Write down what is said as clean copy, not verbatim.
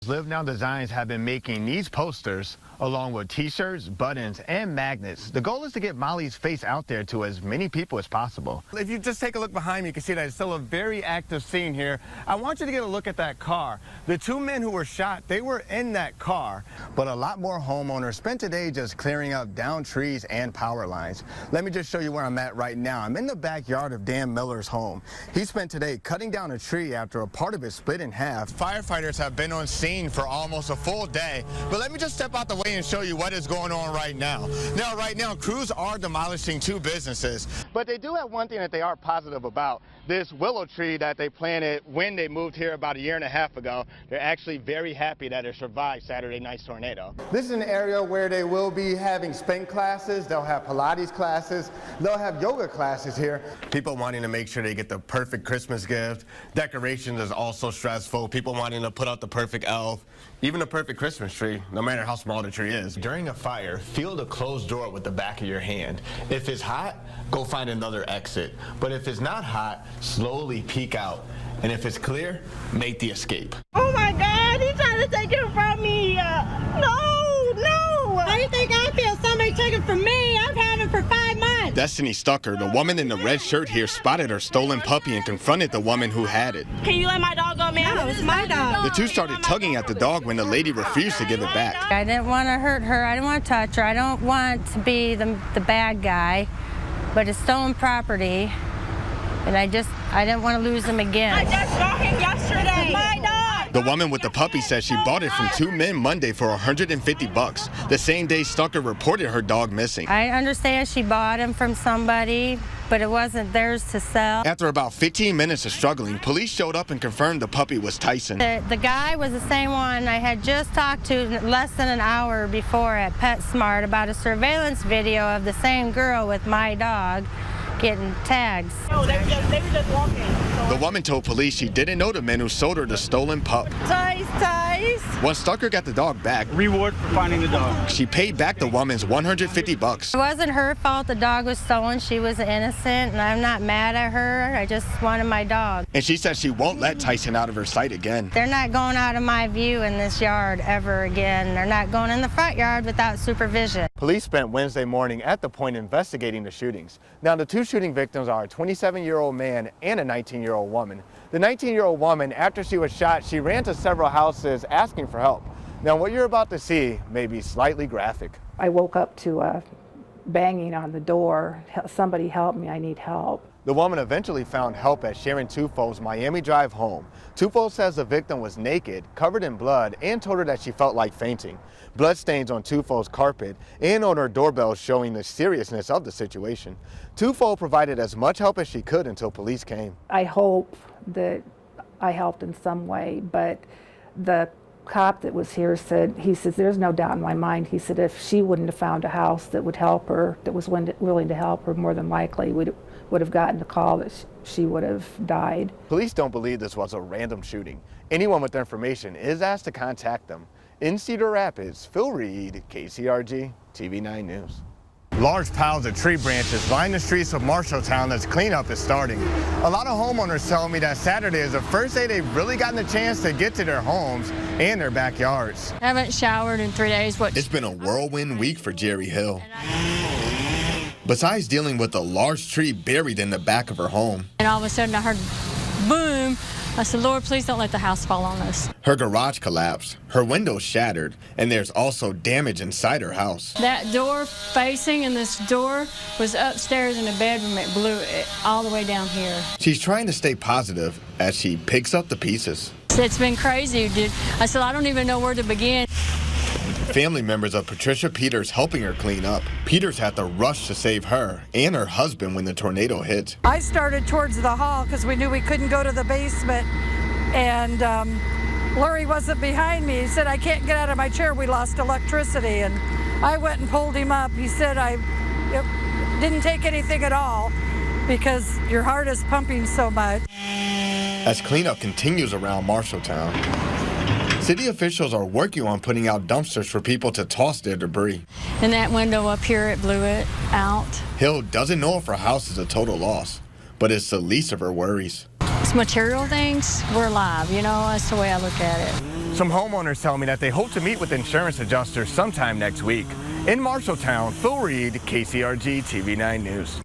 Live Now Designs have been making these posters along with t-shirts, buttons, and magnets. The goal is to get Molly's face out there to as many people as possible. If you just take a look behind me, you can see that it's still a very active scene here. I want you to get a look at that car. The two men who were shot, they were in that car. But a lot more homeowners spent today just clearing up downed trees and power lines. Let me just show you where I'm at right now. I'm in the backyard of Dan Miller's home. He spent today cutting down a tree after a part of it split in half. Firefighters have been on scene for almost a full day, but let me just step out the way and show you what is going on right now. Right now, crews are demolishing two businesses, but they do have one thing that they are positive about. This willow tree that they planted when they moved here about a year and a half ago, they're actually very happy that it survived Saturday night's tornado. This is an area where they will be having spin classes, they'll have Pilates classes, they'll have yoga classes here. People wanting to make sure they get the perfect Christmas gift. Decorations is also stressful. People wanting to put out the perfect elf, even the perfect Christmas tree, no matter how small the tree is. During a fire, feel the closed door with the back of your hand. If it's hot, go find another exit. But if it's not hot, slowly peek out. And if it's clear, make the escape. Oh my God, he's trying to take it from me. No. How do you think I feel? Somebody took it from me. I've had it for 5 months. Destiny Stucker, the woman in the red shirt here, spotted her stolen puppy and confronted the woman who had it. Can you let my dog go, man? No, it's my dog. The two started tugging at the dog when the lady refused to give it back. I didn't want to hurt her. I didn't want to touch her. I don't want to be the bad guy, but it's stolen property, and I didn't want to lose him again. I just saw him yesterday. My dog. The woman with the puppy says she bought it from two men Monday for $150. The same day Stucker reported her dog missing. I understand she bought him from somebody, but it wasn't theirs to sell. After about 15 minutes of struggling, police showed up and confirmed the puppy was Tyson. The guy was the same one I had just talked to less than an hour before at PetSmart about a surveillance video of the same girl with my dog getting tags. No, they were just walking. The woman told police she didn't know the men who sold her the stolen pup. Tice. Once Stucker got the dog back, reward for finding the dog, she paid back the woman's $150. It wasn't her fault the dog was stolen. She was innocent, and I'm not mad at her. I just wanted my dog. And she said she won't let Tyson out of her sight again. They're not going out of my view in this yard ever again. They're not going in the front yard without supervision. Police spent Wednesday morning at the point investigating the shootings. Now, the two shooting victims are a 27-year-old man and a 19-year-old woman. The 19-year-old woman, after she was shot, she ran to several houses asking for help. Now, what you're about to see may be slightly graphic. I woke up to banging on the door. Somebody help me, I need help. The woman eventually found help at Sharon Tufo's Miami Drive home. Tufo says the victim was naked, covered in blood, and told her that she felt like fainting. Blood stains on Tufo's carpet and on her doorbell showing the seriousness of the situation. Tufo provided as much help as she could until police came. I hope that I helped in some way, but the cop that was here said, he says, there's no doubt in my mind. He said if she wouldn't have found a house that would help her, that was willing to help her, more than likely would have gotten the call that she would have died. Police don't believe this was a random shooting. Anyone with information is asked to contact them. In Cedar Rapids, Phil Reed, KCRG, TV9 News. Large piles of tree branches line the streets of Marshalltown as cleanup is starting. A lot of homeowners tell me that Saturday is the first day they've really gotten a chance to get to their homes and their backyards. I haven't showered in 3 days. It's been a whirlwind week for Jerry Hill. Besides dealing with a large tree buried in the back of her home. And all of a sudden I heard boom. I said, Lord, please don't let the house fall on us. Her garage collapsed, her windows shattered, and there's also damage inside her house. That door facing and this door was upstairs in the bedroom. It blew it all the way down here. She's trying to stay positive as she picks up the pieces. It's been crazy, dude. I said, I don't even know where to begin. Family members of Patricia Peters helping her clean up. Peters had to rush to save her and her husband when the tornado hit. I started towards the hall because we knew we couldn't go to the basement, and Larry wasn't behind me. He said, I can't get out of my chair, we lost electricity, and I went and pulled him up. He said, it didn't take anything at all because your heart is pumping so much. As cleanup continues around Marshalltown, city officials are working on putting out dumpsters for people to toss their debris. And that window up here, it blew it out. Hill doesn't know if her house is a total loss, but it's the least of her worries. material things, we're alive, you know, that's the way I look at it. Some homeowners tell me that they hope to meet with insurance adjusters sometime next week. In Marshalltown, Phil Reed, KCRG TV 9 News.